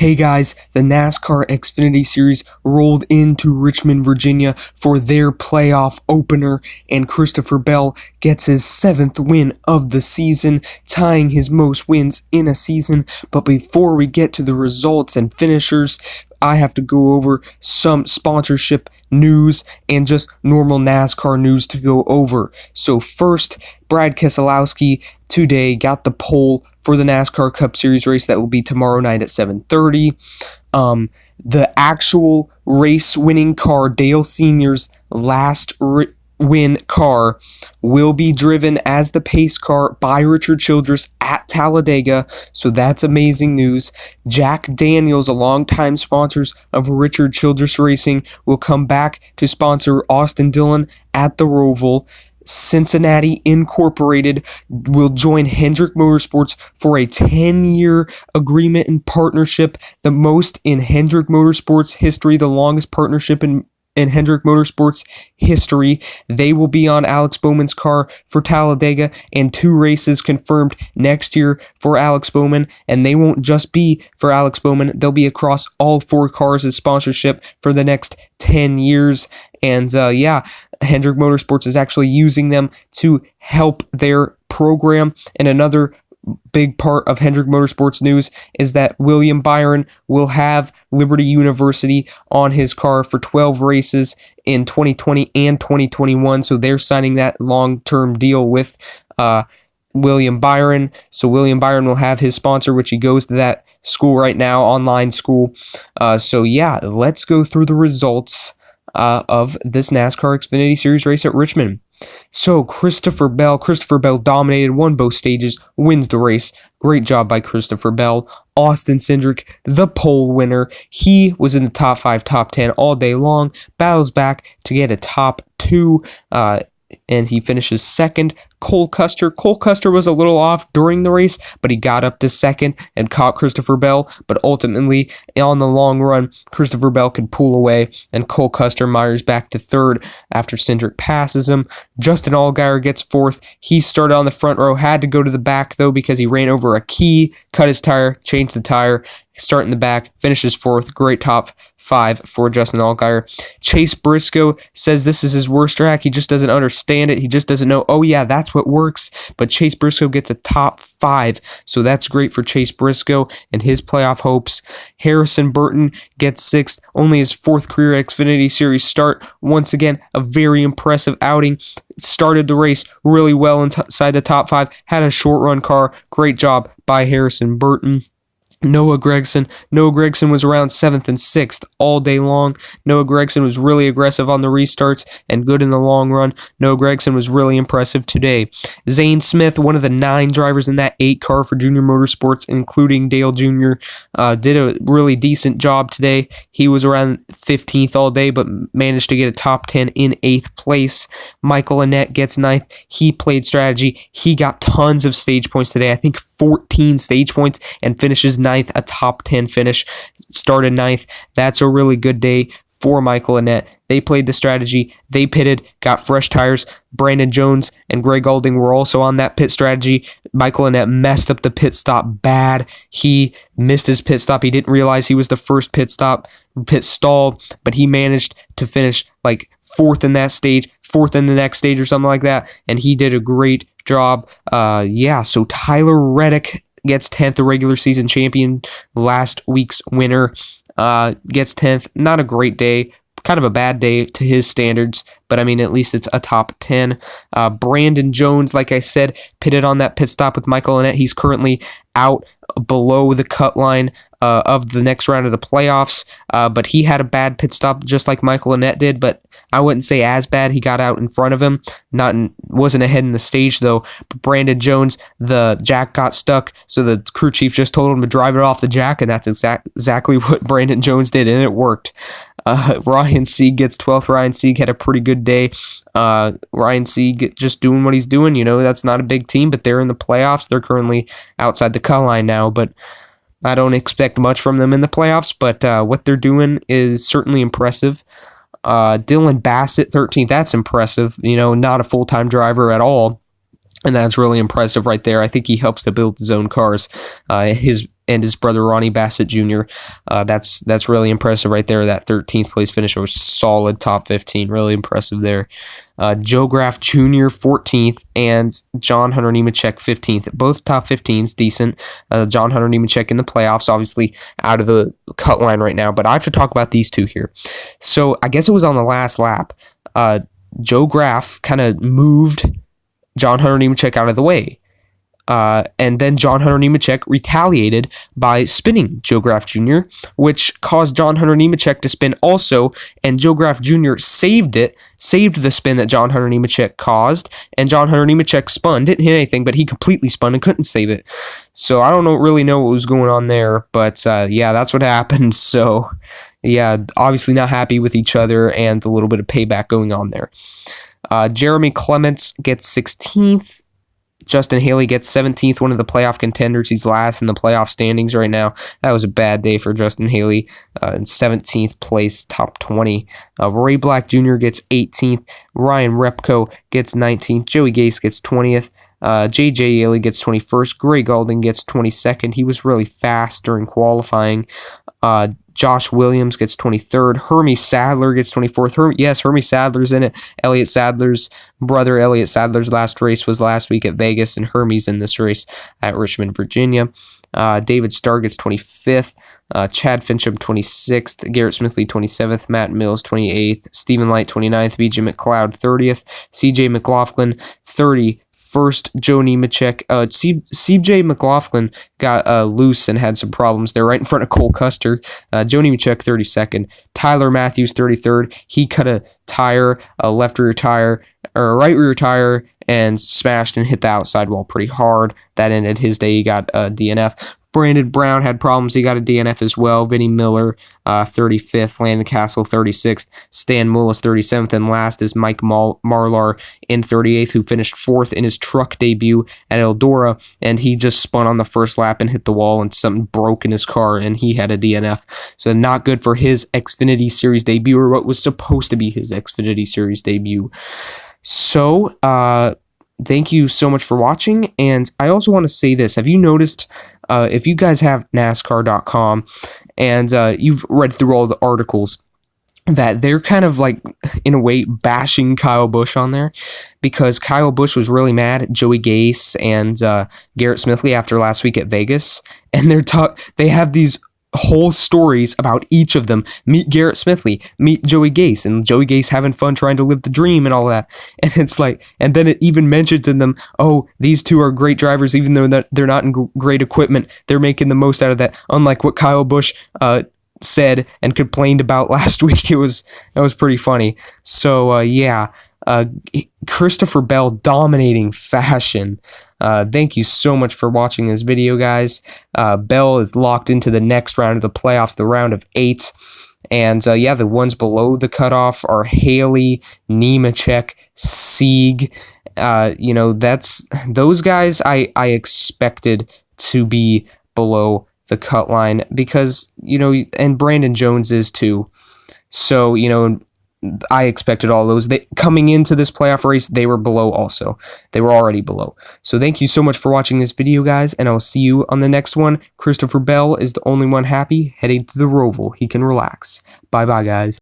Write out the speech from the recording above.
Hey guys, the NASCAR Xfinity Series rolled into Richmond, Virginia for their playoff opener, and Christopher Bell gets his 7th win of the season, tying his most wins in a season. But before we get to the results and finishers, I have to go over some sponsorship news and just normal NASCAR news to go over. So first, Brad Keselowski today got the pole for the NASCAR Cup Series race that will be tomorrow night at 7:30. The actual race-winning car, Dale Sr.'s last win car, will be driven as the pace car by Richard Childress at Talladega, so that's amazing news. Jack Daniels, a longtime sponsors of Richard Childress Racing, will come back to sponsor Austin Dillon at the Roval. Cincinnati Incorporated will join Hendrick Motorsports for a 10-year agreement and partnership, the most in Hendrick Motorsports history, the longest partnership in Hendrick Motorsports history. They will be on Alex Bowman's car for Talladega, and 2 races confirmed next year for Alex Bowman, and they won't just be for Alex Bowman, they'll be across all 4 cars as sponsorship for the next 10 years. And Hendrick Motorsports is actually using them to help their program. And another big part of Hendrick Motorsports news is that William Byron will have Liberty University on his car for 12 races in 2020 and 2021. So they're signing that long-term deal with William Byron. So William Byron will have his sponsor, which he goes to that school right now, online school. Let's go through the results of this NASCAR Xfinity Series race at Richmond. So Christopher Bell dominated, won both stages, wins the race. Great job by Christopher Bell. Austin Cindric, the pole winner. He was in the top 5, top 10 all day long. Battles back to get a top 2, and he finishes second. Cole Custer was a little off during the race, but he got up to second and caught Christopher Bell. But ultimately, on the long run, Christopher Bell could pull away, and Cole Custer mires back to third after Cindric passes him. Justin Allgaier gets 4th. He started on the front row, had to go to the back, though, because he ran over a key, cut his tire, changed the tire. Start in the back, finishes 4th. Great top 5 for Justin Allgaier. Chase Briscoe says this is his worst track. He just doesn't understand it. He just doesn't know, oh yeah, that's what works. But Chase Briscoe gets a top 5, so that's great for Chase Briscoe and his playoff hopes. Harrison Burton gets 6th, only his 4th career Xfinity Series start. Once again, a very impressive outing. Started the race really well inside the top 5, had a short run car. Great job by Harrison Burton. Noah Gragson was around 7th and 6th all day long. Noah Gragson was really aggressive on the restarts and good in the long run. Noah Gragson was really impressive today. Zane Smith, one of the 9 drivers in that 8 car for Junior Motorsports, including Dale Jr., did a really decent job today. He was around 15th all day, but managed to get a top 10 in 8th place. Michael Annett gets 9th. He played strategy. He got tons of stage points today. I think 14 stage points, and finishes 9th, a top 10 finish. Started 9th. That's a really good day for Michael Annett. They played the strategy. They pitted, got fresh tires. Brandon Jones and Greg Alding were also on that pit strategy. Michael Annett messed up the pit stop bad. He missed his pit stop. He didn't realize he was the first pit stall, but he managed to finish like 4th in that stage, 4th in the next stage or something like that, and he did a great job. So Tyler Reddick gets 10th, the regular season champion, last week's winner, gets 10th. Not a great day, kind of a bad day to his standards, but I mean, at least it's a top 10. Brandon Jones, like I said, pitted on that pit stop with Michael Annett. He's currently out below the cut line of the next round of the playoffs, but he had a bad pit stop just like Michael Annett did, but I wouldn't say as bad. He got out in front of him, wasn't ahead in the stage though. But Brandon Jones, the jack got stuck, so the crew chief just told him to drive it off the jack, and that's exactly what Brandon Jones did, and it worked. Ryan Sieg gets 12th. Ryan Sieg had a pretty good day. Ryan Sieg just doing what he's doing. You know, that's not a big team, but they're in the playoffs. They're currently outside the cut line now, but I don't expect much from them in the playoffs, but what they're doing is certainly impressive. Dylan Bassett, 13th. That's impressive. You know, not a full-time driver at all. And that's really impressive right there. I think he helps to build his own cars. His and his brother Ronnie Bassett Jr. That's really impressive right there. That 13th place finish was solid top 15. Really impressive there. Joe Graf Jr. 14th and John Hunter Nemechek 15th. Both top 15s, decent. John Hunter Nemechek in the playoffs, obviously out of the cut line right now. But I have to talk about these two here. So I guess it was on the last lap. Joe Graf kind of moved John Hunter Nemechek out of the way. And then John Hunter Nemechek retaliated by spinning Joe Graf Jr., which caused John Hunter Nemechek to spin also, and Joe Graf Jr. saved the spin that John Hunter Nemechek caused, and John Hunter Nemechek spun, didn't hit anything, but he completely spun and couldn't save it. So I don't really know what was going on there, but yeah, that's what happened. So yeah, obviously not happy with each other, and a little bit of payback going on there. Jeremy Clements gets 16th. Justin Haley gets 17th, one of the playoff contenders. He's last in the playoff standings right now. That was a bad day for Justin Haley in 17th place, top 20. Ray Black Jr. gets 18th. Ryan Repko gets 19th. Joey Gase gets 20th. J.J. Yaley gets 21st. Gray Gaulding gets 22nd. He was really fast during qualifying. Josh Williams gets 23rd. Hermie Sadler gets 24th. Hermie Sadler's in it. Elliott Sadler's brother, Elliott Sadler's last race was last week at Vegas, and Hermie's in this race at Richmond, Virginia. David Starr gets 25th. Chad Fincham 26th. Garrett Smithley 27th. Matt Mills 28th. Stephen Light 29th. B.J. McLeod 30th. C.J. McLaughlin 30th. First, Joe Nemechek. CJ McLaughlin got loose and had some problems there right in front of Cole Custer. Joe Nemechek 32nd. Tyler Matthews 33rd. He cut a tire, a left rear tire, or a right rear tire, and smashed and hit the outside wall pretty hard. That ended his day. He got a DNF. Brandon Brown had problems. He got a DNF as well. Vinnie Miller, 35th. Landon Castle, 36th. Stan Mullis, 37th. And last is Mike Marlar in 38th, who finished 4th in his truck debut at Eldora. And he just spun on the first lap and hit the wall, and something broke in his car, and he had a DNF. So not good for his Xfinity Series debut, or what was supposed to be his Xfinity Series debut. So, thank you so much for watching. And I also want to say this. Have you noticed, if you guys have NASCAR.com and you've read through all the articles, that they're kind of like, in a way, bashing Kyle Busch on there, because Kyle Busch was really mad at Joey Gase and Garrett Smithley after last week at Vegas, and they have these whole stories about each of them. Meet Garrett Smithley, meet Joey Gase, and Joey Gase having fun trying to live the dream and all that. And it's like, and then it even mentions in them, oh, these two are great drivers, even though they're not in great equipment. They're making the most out of that. Unlike what Kyle Busch said and complained about last week. That was pretty funny. So yeah, Christopher Bell dominating fashion. Thank you so much for watching this video, guys. Bell is locked into the next round of the playoffs, the round of 8. And yeah, the ones below the cutoff are Haley, Nemechek, Sieg. That's those guys I expected to be below the cut line, because, and Brandon Jones is too. So, I expected all those. Coming into this playoff race, they were below also. They were already below. So thank you so much for watching this video, guys, and I'll see you on the next one. Christopher Bell is the only one happy heading to the Roval. He can relax. Bye-bye, guys.